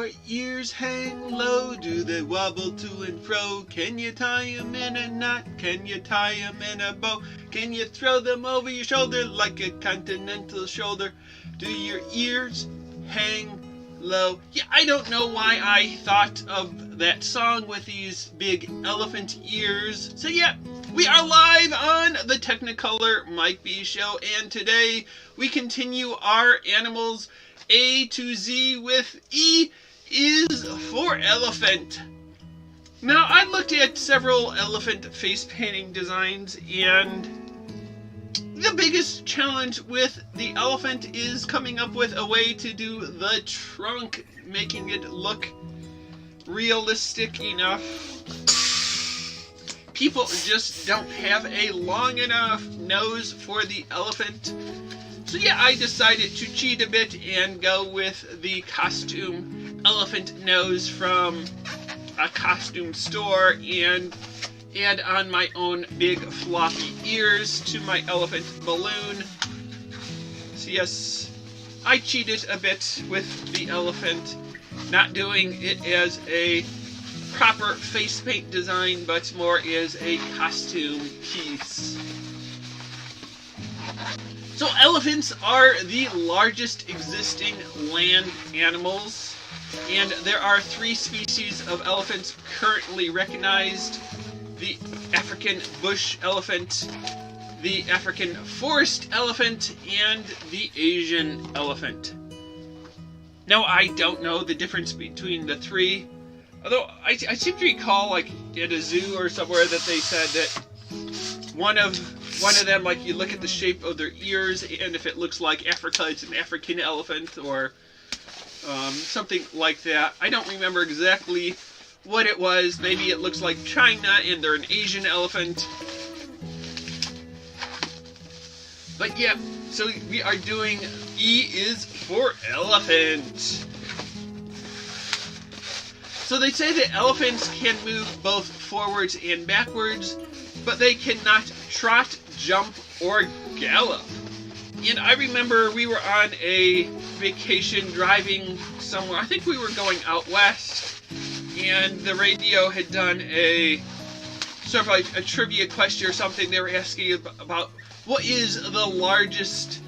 your ears hang low? Do they wobble to and fro? Can you tie 'em in a knot? Can you tie 'em in a bow? Can you throw them over your shoulder like a continental shoulder? Do your ears hang low? Yeah, I don't know why I thought of that song with these big elephant ears. So yeah, we are live on the Technicolor Mike B Show, and today we continue our animals A to Z with E is for elephant. Now, I looked at several elephant face painting designs, and the biggest challenge with the elephant is coming up with a way to do the trunk, making it look realistic enough. People just don't have a long enough nose for the elephant. So yeah, I decided to cheat a bit and go with the costume elephant nose from a costume store and add on my own big floppy ears to my elephant balloon. So yes, I cheated a bit with the elephant, not doing it as a proper face paint design, but more as a costume piece. So elephants are the largest existing land animals, and there are 3 species of elephants currently recognized: the African bush elephant, the African forest elephant, and the Asian elephant. Now, I don't know the difference between the 3, although I seem to recall, like, at a zoo or somewhere, that they said that one of them, like, you look at the shape of their ears, and if it looks like Africa, it's an African elephant, or something like that. I don't remember exactly what it was. Maybe it looks like China and they're an Asian elephant. But yeah, so we are doing E is for elephant. So they say that elephants can move both forwards and backwards, but they cannot trot, jump, or gallop. And I remember we were on a vacation driving somewhere. I think we were going out west, and the radio had done a sort of like a trivia question or something. They were asking about what is the largest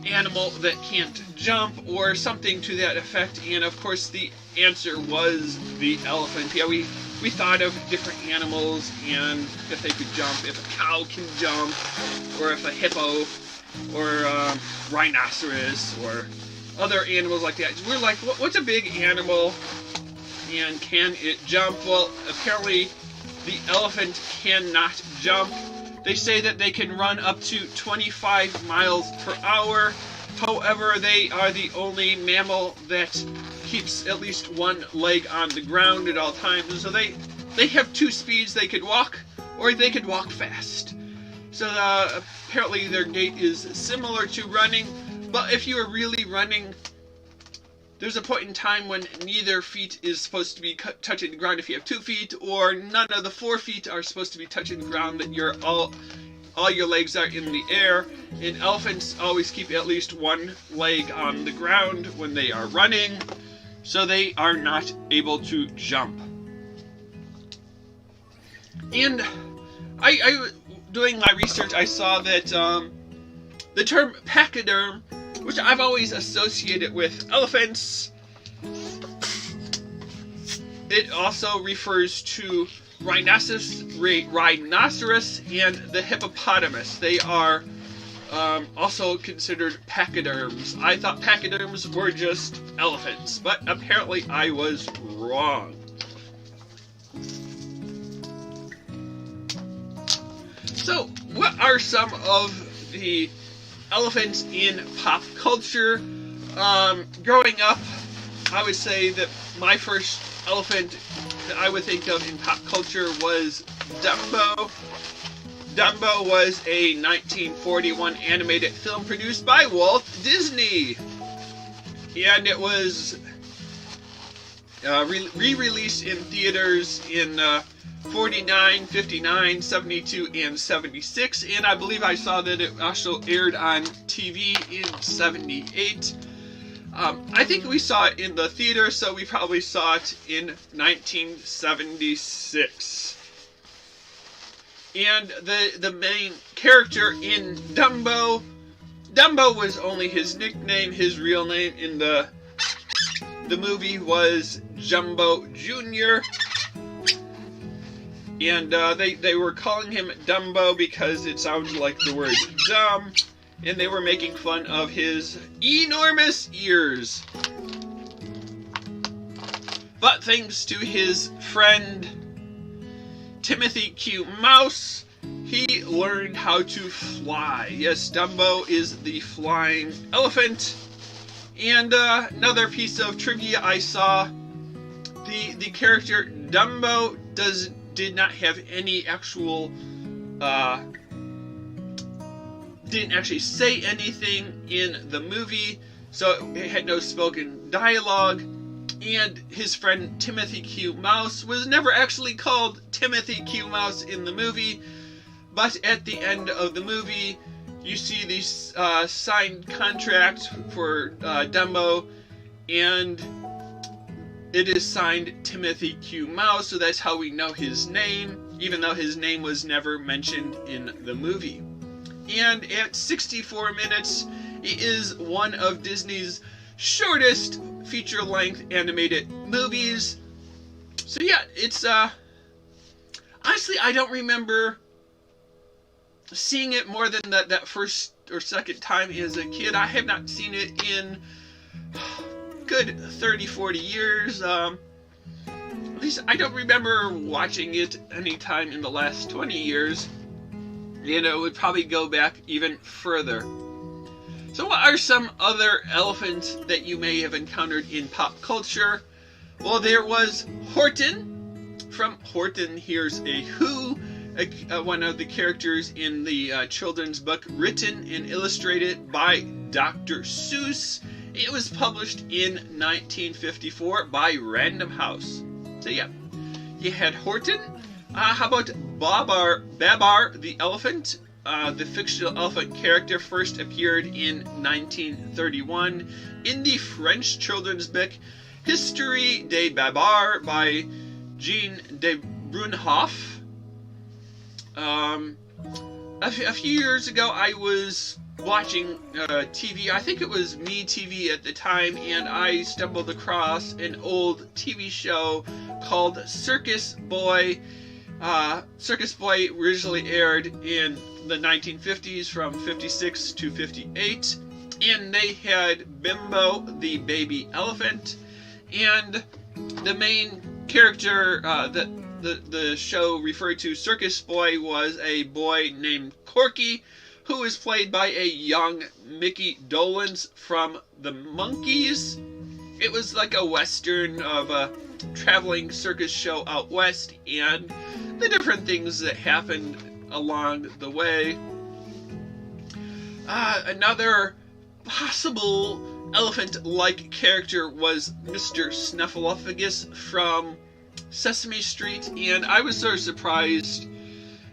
animal that can't jump, or something to that effect, and of course the answer was the elephant. Yeah, we thought of different animals and if they could jump, if a cow can jump, or if a hippo or rhinoceros or other animals like that. We're like, what's a big animal and can it jump? Well, apparently the elephant cannot jump. They say that they can run up to 25 miles per hour. However, they are the only mammal that keeps at least one leg on the ground at all times. So they have 2 speeds. They could walk, or they could walk fast. So apparently their gait is similar to running. But if you are really running, there's a point in time when neither feet is supposed to be touching the ground if you have 2 feet, or none of the 4 feet are supposed to be touching the ground, that you're all your legs are in the air. And elephants always keep at least one leg on the ground when they are running, so they are not able to jump. And I doing my research, I saw that the term pachyderm, which I've always associated with elephants, it also refers to rhinoceros and the hippopotamus. They are also considered pachyderms. I thought pachyderms were just elephants, but apparently I was wrong. So, what are some of the elephants in pop culture? Growing up, I would say that my first elephant that I would think of in pop culture was Dumbo. Dumbo was a 1941 animated film produced by Walt Disney, and it was re-released in theaters in 49, 59, 72, and 76, and I believe I saw that it also aired on TV in 78. I think we saw it in the theater, so we probably saw it in 1976. And the main character in Dumbo was only his nickname. His real name in the movie was Jumbo Jr. And they were calling him Dumbo because it sounds like the word dumb. And they were making fun of his enormous ears. But thanks to his friend Timothy Q. Mouse, he learned how to fly. Yes, Dumbo is the flying elephant. And another piece of trivia I saw, the character Dumbo did not have any actual didn't actually say anything in the movie, so it had no spoken dialogue, and his friend Timothy Q. Mouse was never actually called Timothy Q. Mouse in the movie, but at the end of the movie, you see these signed contract for Dumbo, and it is signed Timothy Q. Mouse, so that's how we know his name, even though his name was never mentioned in the movie. And at 64 minutes, it is one of Disney's shortest feature-length animated movies. So yeah, it's honestly, I don't remember seeing it more than that first or second time as a kid. I have not seen it in good 30-40 years. At least I don't remember watching it any time in the last 20 years. You know, it would probably go back even further. So what are some other elephants that you may have encountered in pop culture? Well, there was Horton. From Horton, Hears a Who, one of the characters in the children's book written and illustrated by Dr. Seuss. It was published in 1954 by Random House. So yeah, you had Horton. How about Babar the elephant? The fictional elephant character first appeared in 1931 in the French children's book History de Babar by Jean de Brunhoff. A few years ago, I was watching TV. I think it was MeTV at the time, and I stumbled across an old TV show called Circus Boy. Circus Boy originally aired in the 1950s from 56 to 58, and they had Bimbo the baby elephant, and the main character that the show referred to, Circus Boy, was a boy named Corky, who is played by a young Mickey Dolenz from the Monkees. It was like a western of a traveling circus show out west, and the different things that happened along the way. Another possible elephant-like character was Mr. Snuffleupagus from Sesame Street, and I was sort of surprised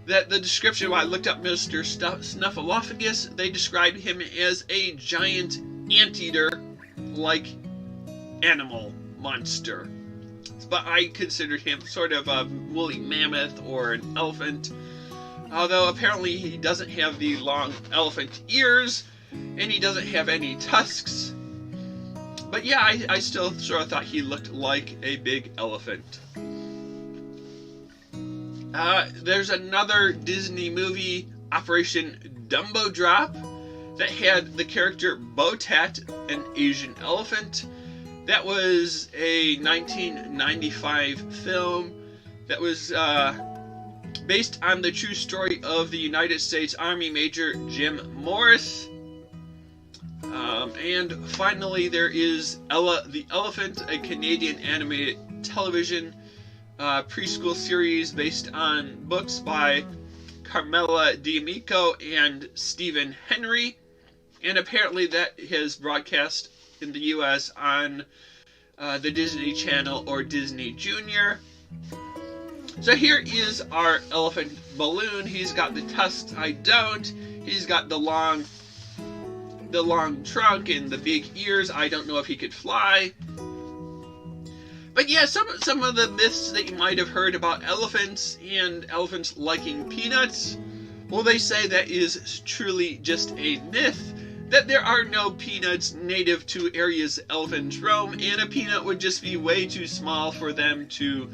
that the description, when I looked up Mr. Snuffleupagus, they described him as a giant anteater-like animal monster. But I considered him sort of a woolly mammoth or an elephant, although apparently he doesn't have the long elephant ears, and he doesn't have any tusks. But yeah, I still sort of thought he looked like a big elephant. There's another Disney movie, Operation Dumbo Drop, that had the character Botat, an Asian elephant. That was a 1995 film that was based on the true story of the United States Army Major Jim Morris. And finally, there is Ella the Elephant, a Canadian animated television preschool series based on books by Carmela D'Amico and Stephen Henry. And apparently that has broadcast in the U.S. on the Disney Channel or Disney Junior. So here is our elephant Balloon. He's got the tusks, I don't. He's got the long the long trunk and the big ears. I don't know if he could fly. But yeah, some of the myths that you might have heard about elephants and elephants liking peanuts, well, they say that is truly just a myth, that there are no peanuts native to areas elephants roam, and a peanut would just be way too small for them to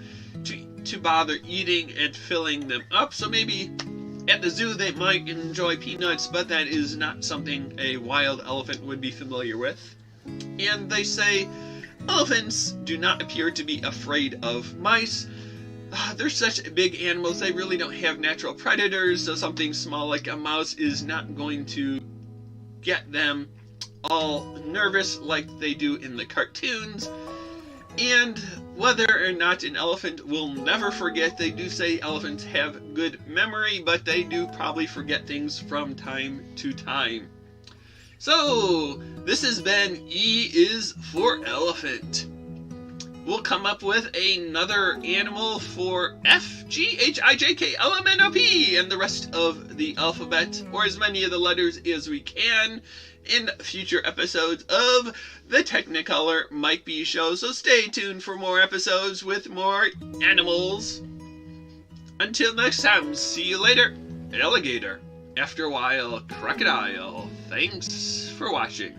bother eating and filling them up. So maybe at the zoo they might enjoy peanuts, but that is not something a wild elephant would be familiar with. And they say elephants do not appear to be afraid of mice. They're such big animals, they really don't have natural predators, so something small like a mouse is not going to get them all nervous like they do in the cartoons. And whether or not an elephant will never forget, they do say elephants have good memory, but they do probably forget things from time to time. So, this has been E is for Elephant. We'll come up with another animal for F, G, H, I, J, K, L, M, N, O, P, and the rest of the alphabet, or as many of the letters as we can, in future episodes of the Technicolor Mike B Show. So stay tuned for more episodes with more animals. Until next time, see you later, alligator. After a while, crocodile. Thanks for watching.